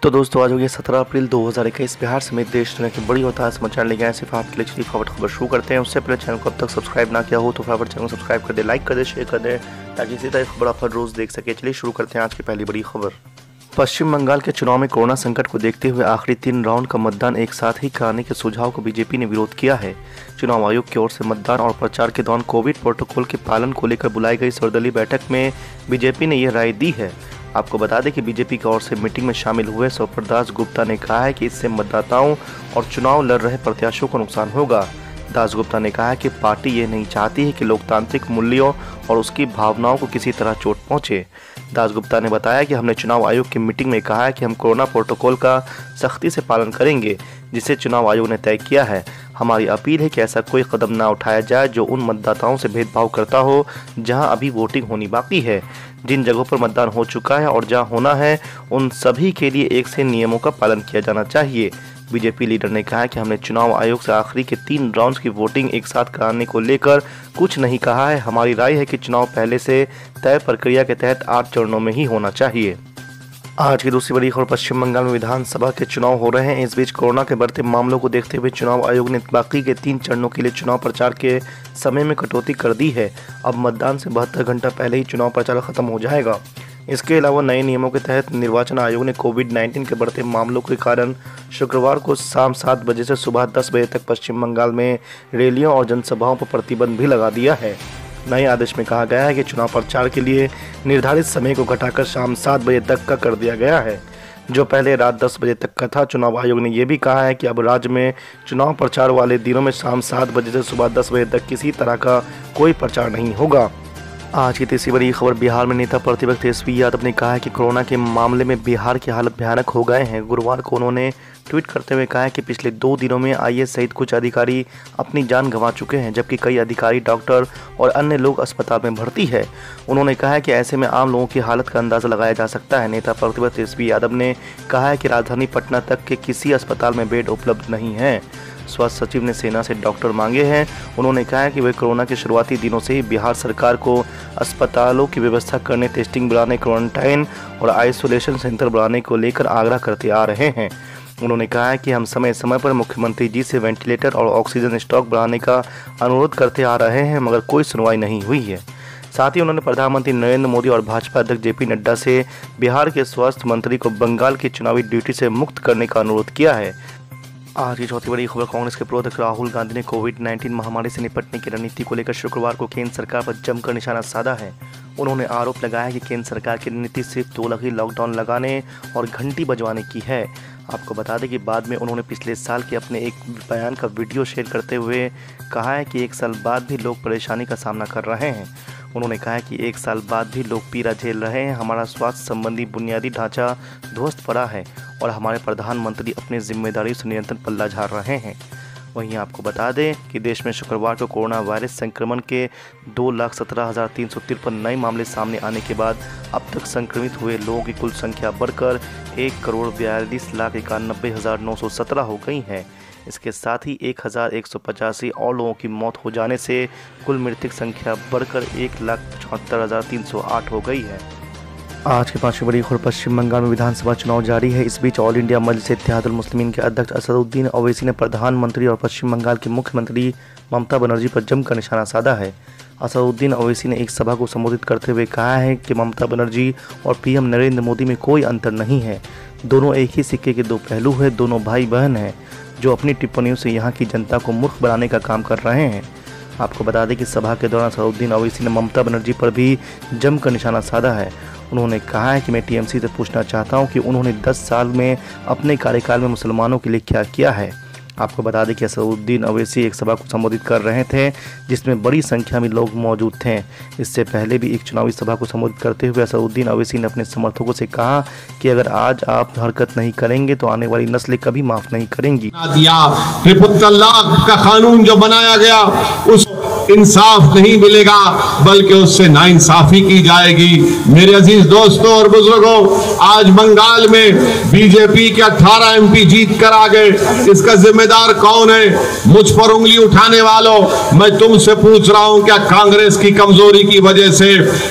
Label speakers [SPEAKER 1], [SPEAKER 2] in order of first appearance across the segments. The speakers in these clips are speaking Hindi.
[SPEAKER 1] तो दोस्तों आज हो गया 17 अप्रैल 2021। बिहार समेत देश दुनिया की बड़ी और ताज़ा समाचार लेके आए सिर्फ आपके लिए। चलिए फटाफट खबर शुरू करते हैं। उससे पहले चैनल को अब तक सब्सक्राइब ना किया हो तो फटाफट चैनल को सब्सक्राइब कर दे, लाइक कर दे, शेयर कर दे ताकि इसी तरह खबर आप हर रोज़ देख सके। चलिए शुरू करते हैं आज की पहली बड़ी खबर। पश्चिम बंगाल के चुनाव में कोरोना संकट को देखते हुए आखिरी 3 राउंड का मतदान एक साथ ही कराने के सुझाव को बीजेपी ने विरोध किया है। चुनाव आयोग की ओर से मतदान और प्रचार के दौरान कोविड प्रोटोकॉल के पालन को लेकर बुलाई गई सर्वदलीय बैठक में बीजेपी ने यह राय दी है। आपको बता दें कि बीजेपी की ओर से मीटिंग में शामिल हुए स्वप्रदास गुप्ता ने कहा है कि इससे मतदाताओं और चुनाव लड़ रहे प्रत्याशियों को नुकसान होगा। दास गुप्ता ने कहा कि पार्टी ये नहीं चाहती है कि लोकतांत्रिक मूल्यों और उसकी भावनाओं को किसी तरह चोट पहुंचे। दास गुप्ता ने बताया कि हमने चुनाव आयोग की मीटिंग में कहा है कि हम कोरोना प्रोटोकॉल का सख्ती से पालन करेंगे जिसे चुनाव आयोग ने तय किया है। हमारी अपील है कि ऐसा कोई कदम ना उठाया जाए जो उन मतदाताओं से भेदभाव करता हो जहां अभी वोटिंग होनी बाकी है। जिन जगहों पर मतदान हो चुका है और जहां होना है उन सभी के लिए एक से नियमों का पालन किया जाना चाहिए। बीजेपी लीडर ने कहा कि हमने चुनाव आयोग से आखिरी के 3 राउंड्स की वोटिंग एक साथ कराने को लेकर कुछ नहीं कहा है। हमारी राय है कि चुनाव पहले से तय प्रक्रिया के तहत 8 चरणों में ही होना चाहिए। आज की दूसरी बड़ी खबर। पश्चिम बंगाल में विधानसभा के चुनाव हो रहे हैं। इस बीच कोरोना के बढ़ते मामलों को देखते हुए चुनाव आयोग ने बाकी के 3 चरणों के लिए चुनाव प्रचार के समय में कटौती कर दी है। अब मतदान से 72 घंटा पहले ही चुनाव प्रचार खत्म हो जाएगा। इसके अलावा नए नियमों के तहत निर्वाचन आयोग ने कोविड-19 के बढ़ते मामलों के कारण शुक्रवार को शाम 7 बजे से सुबह 10 बजे तक पश्चिम बंगाल में रैलियों और जनसभाओं पर प्रतिबंध भी लगा दिया है। नए आदेश में कहा गया है कि चुनाव प्रचार के लिए निर्धारित समय को घटाकर शाम 7 बजे तक का कर दिया गया है, जो पहले रात 10 बजे तक का था। चुनाव आयोग ने यह भी कहा है कि अब राज्य में चुनाव प्रचार वाले दिनों में शाम 7 बजे से सुबह 10 बजे तक किसी तरह का कोई प्रचार नहीं होगा। आज की तीसरी बड़ी खबर। बिहार में नेता प्रतिपक्ष तेजस्वी यादव ने कहा है कि कोरोना के मामले में बिहार की हालत भयानक हो गए हैं। गुरुवार को उन्होंने ट्वीट करते हुए कहा है कि पिछले 2 दिनों में आईएएस सहित कुछ अधिकारी अपनी जान गंवा चुके हैं, जबकि कई अधिकारी, डॉक्टर और अन्य लोग अस्पताल में भर्ती है। उन्होंने कहा है कि ऐसे में आम लोगों की हालत का अंदाजा लगाया जा सकता है। नेता प्रतिपक्ष तेजस्वी यादव ने कहा है कि राजधानी पटना तक के किसी अस्पताल में बेड उपलब्ध नहीं है। स्वास्थ्य सचिव ने सेना से डॉक्टर मांगे हैं। उन्होंने कहा है कि वे कोरोना के शुरुआती दिनों से ही बिहार सरकार को अस्पतालों की व्यवस्था करने, टेस्टिंग बढ़ाने, क्वारंटाइन और आइसोलेशन सेंटर बढ़ाने को लेकर आग्रह करते आ रहे हैं। उन्होंने कहा है कि हम समय समय पर मुख्यमंत्री जी से वेंटिलेटर और ऑक्सीजन स्टॉक बढ़ाने का अनुरोध करते आ रहे हैं, मगर कोई सुनवाई नहीं हुई है। साथ ही उन्होंने प्रधानमंत्री नरेंद्र मोदी और भाजपा अध्यक्ष जेपी नड्डा से बिहार के स्वास्थ्य मंत्री को बंगाल की चुनावी ड्यूटी से मुक्त करने का अनुरोध किया है। आज की चौथी बड़ी खबर। कांग्रेस के पूर्व अध्यक्ष राहुल गांधी ने कोविड-19 महामारी से निपटने की रणनीति को लेकर शुक्रवार को केंद्र सरकार पर जमकर निशाना साधा है। उन्होंने आरोप लगाया कि केंद्र सरकार की रणनीति सिर्फ 2 लगी लॉकडाउन लगाने और घंटी बजवाने की है। आपको बता दें कि बाद में उन्होंने पिछले साल के अपने एक बयान का वीडियो शेयर करते हुए कहा है कि 1 साल बाद भी लोग परेशानी का सामना कर रहे हैं। उन्होंने कहा है कि 1 साल बाद भी लोग पीड़ा झेल रहे हैं। हमारा स्वास्थ्य संबंधी बुनियादी ढांचा ध्वस्त पड़ा है और हमारे प्रधानमंत्री अपनी जिम्मेदारी से निरंतर पल्ला झाड़ रहे हैं। वहीं आपको बता दें कि देश में शुक्रवार को कोरोना वायरस संक्रमण के 2,17,353 नए मामले सामने आने के बाद अब तक संक्रमित हुए लोगों की कुल संख्या बढ़कर 1,42,91,917 हो गई है। इसके साथ ही 1,185 और लोगों की मौत हो जाने से कुल मृतक संख्या बढ़कर 1,74,308 हो गई है। आज की 5वीं बड़ी खबर। पश्चिम बंगाल में विधानसभा चुनाव जारी है। इस बीच ऑल इंडिया मजलिस इत्तेहादुल मुस्लिमीन के अध्यक्ष असदुद्दीन ओवैसी ने प्रधानमंत्री और पश्चिम बंगाल की मुख्यमंत्री ममता बनर्जी पर जमकर निशाना साधा है। असदुद्दीन ओवैसी ने एक सभा को संबोधित करते हुए कहा है कि ममता बनर्जी और पीएम नरेंद्र मोदी में कोई अंतर नहीं है। दोनों एक ही सिक्के के 2 पहलू हैं। दोनों भाई बहन हैं जो अपनी टिप्पणियों से यहाँ की जनता को मूर्ख बनाने का काम कर रहे हैं। आपको बता दें कि सभा के दौरान असदुद्दीन ओवैसी ने ममता बनर्जी पर भी जमकर निशाना साधा है। उन्होंने कहा है कि मैं टीएमसी से पूछना चाहता हूं कि उन्होंने 10 साल में अपने कार्यकाल में मुसलमानों के लिए क्या किया है। आपको बता दें कि असदुद्दीन ओवैसी एक सभा को संबोधित कर रहे थे जिसमें बड़ी संख्या में लोग मौजूद थे। इससे पहले भी एक चुनावी सभा को संबोधित करते हुए असदुद्दीन ओवैसी ने अपने समर्थकों से कहा कि अगर आज आप हरकत नहीं करेंगे तो आने वाली नस्लें कभी माफ नहीं करेंगी।
[SPEAKER 2] ट्रिपल तलाक का कानून जो बनाया गया उस इंसाफ नहीं मिलेगा बल्कि उससे नाइंसाफी की जाएगी। मेरे अजीज दोस्तों और बुजुर्गों, आज बंगाल में बीजेपी के 18 एमपी जीत कर आ गए। इसका जिम्मेदार जिम्मेदार कौन है? मुझ पर उंगली उठाने वालों, मैं तुमसे पूछ रहा हूं, क्या कांग्रेस की कमजोरी की वजह से,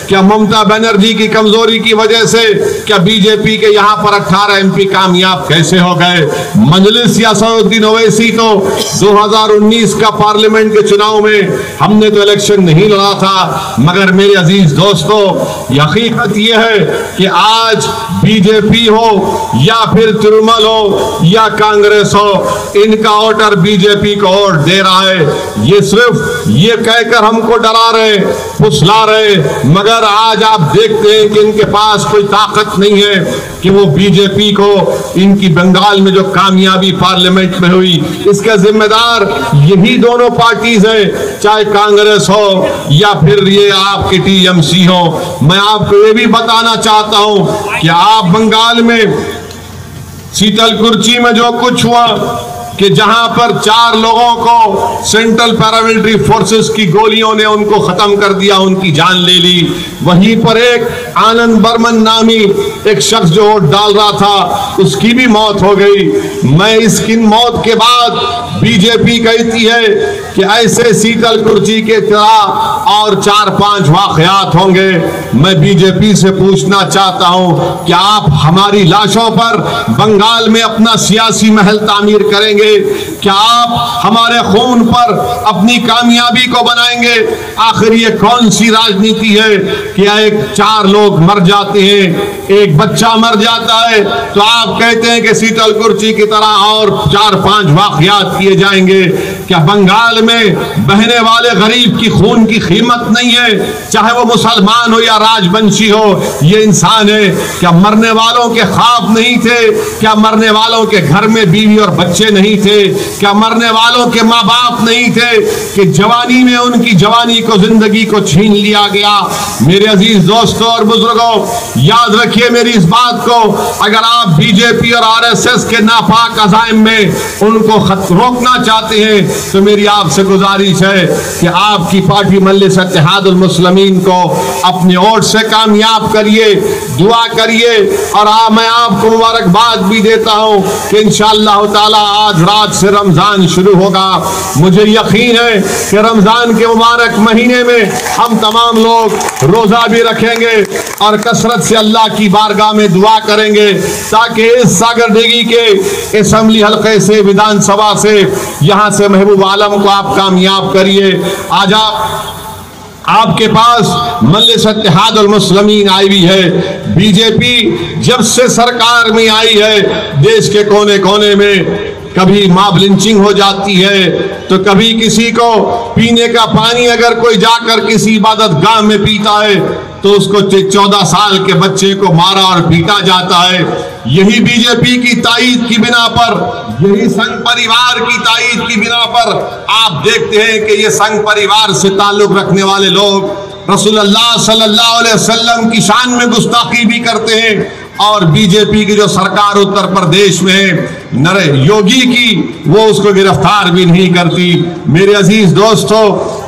[SPEAKER 2] क्या ममता बनर्जी की कमजोरी की वजह से, क्या बीजेपी के यहां पर 18 MP कामयाब कैसे हो गए? मजलिस या असदुद्दीन ओवैसी तो 2019 का पार्लियामेंट के चुनाव में हमने तो इलेक्शन नहीं लड़ा था, मगर मेरे अजीज दोस्तों, हकीकत यह है कि आज बीजेपी हो या फिर तृणमूल हो या कांग्रेस हो, इनका वोटर बीजेपी को वोट दे रहा है। ये सिर्फ ये कहकर हमको डरा रहे, फुसला रहे, मगर आज आप देखते हैं कि इनके पास कोई ताकत नहीं है कि वो बीजेपी को, इनकी बंगाल में जो कामयाबी पार्लियामेंट में हुई, इसका जिम्मेदार यही दोनों पार्टीज है, चाहे कांग्रेस हो या फिर ये आपकी TMC हो। मैं आपको ये भी बताना चाहता हूं कि आप बंगाल में शीतलकुची में जो कुछ हुआ कि जहां पर 4 लोगों को सेंट्रल पैरामिलिट्री फोर्सेस की गोलियों ने उनको खत्म कर दिया, उनकी जान ले ली। वहीं पर एक आनंद बर्मन नामी एक शख्स जो वोट डाल रहा था, उसकी भी मौत हो गई। मैं इसकी मौत के बाद बीजेपी कहती है कि ऐसे शीतलकुची के तरह और 4-5 वाकयात होंगे। मैं बीजेपी से पूछना चाहता हूं कि आप हमारी लाशों पर बंगाल में अपना सियासी महल तामीर करेंगे? क्या आप हमारे खून पर अपनी कामयाबी को बनाएंगे? आखिर ये कौन सी राजनीति है कि एक 4 लोग मर जाते हैं, एक बच्चा मर जाता है, तो आप कहते हैं कि शीतलकुची की तरह और 4-5 वाकयात किए जाएंगे? क्या बंगाल में बहने वाले गरीब की खून की कीमत नहीं है, चाहे वो मुसलमान हो या राजवंशी हो? ये इंसान है। क्या मरने वालों के ख्वाब नहीं थे? क्या मरने वालों के घर में बीवी और बच्चे नहीं थे? क्या मरने वालों के माँ बाप नहीं थे कि जवानी में उनकी जवानी को, जिंदगी को छीन लिया गया? मेरे अजीज दोस्तों और बुजुर्गों, याद रखिए मेरी इस बात को, अगर आप बीजेपी और RSS के नापाक अज़ाइम में उनको रोकना चाहते हैं तो मेरी आपसे गुजारिश है कि आपकी पार्टी मजलिस इत्तेहादुल मुस्लिमीन को अपने वोट से कामयाब करिए, दुआ करिए। और मैं आपको मुबारकबाद भी देता हूं कि इंशाअल्लाह ताला आज रात से रमजान शुरू होगा। मुझे यकीन है कि रमजान के मुबारक महीने में हम तमाम लोग रोजा भी रखेंगे और कसरत से अल्लाह की बारगाह में दुआ करेंगे ताकि इस सागरदेगी के असेंबली हल्के से, विधानसभा से, यहां से महबूब आलम को आप कामयाब करिए। आज आपके पास मजलिस इत्तेहादुल मुस्लिमीन आई हुई है। बीजेपी जब से सरकार में आई है, देश के कोने कोने में कभी मॉब लिंचिंग हो जाती है, तो कभी किसी को पीने का पानी अगर कोई जाकर किसी इबादत गाह में पीता है तो उसको 14 साल के बच्चे को मारा और पीटा जाता है। यही बीजेपी की ताईद की बिना पर, यही संघ परिवार की ताईद की बिना पर आप देखते हैं कि ये संघ परिवार से ताल्लुक रखने वाले लोग रसूलुल्लाह सल्लल्लाहु अलैहि वसल्लम की शान में गुस्ताखी भी करते हैं। और बीजेपी की जो सरकार उत्तर प्रदेश में है नरेंद्र योगी की, वो उसको गिरफ्तार भी नहीं करती। मेरे अजीज दोस्तों,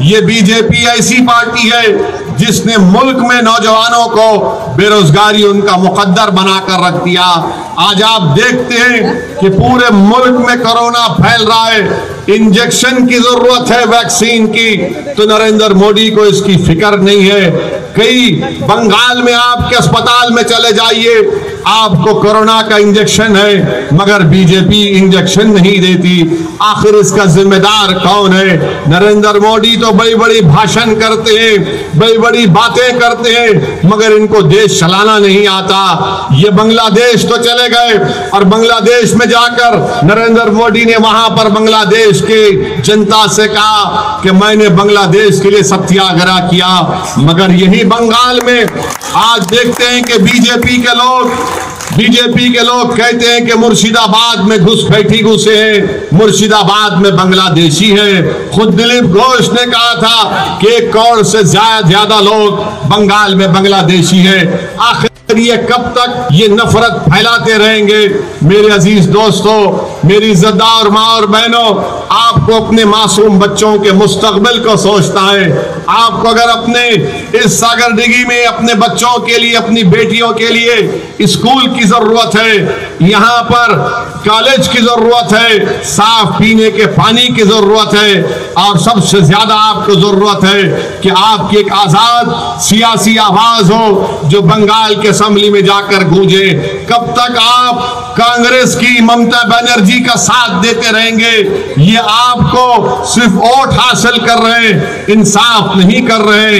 [SPEAKER 2] ये बीजेपी ऐसी पार्टी है जिसने मुल्क में नौजवानों को बेरोजगारी उनका मुकद्दर बनाकर रख दिया। आज आप देखते हैं कि पूरे मुल्क में कोरोना फैल रहा है, इंजेक्शन की जरूरत है, वैक्सीन की, तो नरेंद्र मोदी को इसकी फिक्र नहीं है। कई बंगाल में आपके अस्पताल में चले जाइए, आपको कोरोना का इंजेक्शन है, मगर बीजेपी इंजेक्शन नहीं देती। आखिर इसका जिम्मेदार कौन है? नरेंद्र मोदी तो बड़ी बड़ी भाषण करते हैं, बड़ी बड़ी बातें करते हैं, मगर इनको देश चलाना नहीं आता। ये बांग्लादेश तो चले गए और बांग्लादेश में जाकर नरेंद्र मोदी ने वहां पर बांग्लादेश के जनता से कहा कि मैंने बांग्लादेश के लिए सत्याग्रह किया, मगर यही बंगाल में आज देखते हैं कि बीजेपी के लोग कहते हैं कि मुर्शिदाबाद में घुसपैठी घुसे हैं, मुर्शिदाबाद में बांग्लादेशी है। खुद दिलीप घोष ने कहा था कि 1 करोड़ से ज्यादा लोग बंगाल में बांग्लादेशी है। आखिर ये कब तक ये नफरत फैलाते रहेंगे? मेरे अजीज दोस्तों, मेरी इज्जतदार माँ और बहनों, आपको अपने मासूम बच्चों के मुस्तकबिल को सोचना है। आपको अगर अपने इस सागर डिगी में अपने बच्चों के लिए, अपनी बेटियों के लिए स्कूल की जरूरत है, यहाँ पर कॉलेज की जरूरत है, साफ पीने के पानी की जरूरत है, और सबसे ज्यादा आपको जरूरत है कि आपकी एक आजाद सियासी आवाज हो जो बंगाल के असेंबली में जाकर गूंजे। कब तक आप कांग्रेस की ममता बनर्जी का साथ देते रहेंगे? ये आपको सिर्फ वोट हासिल कर रहे हैं, इंसाफ नहीं कर रहे।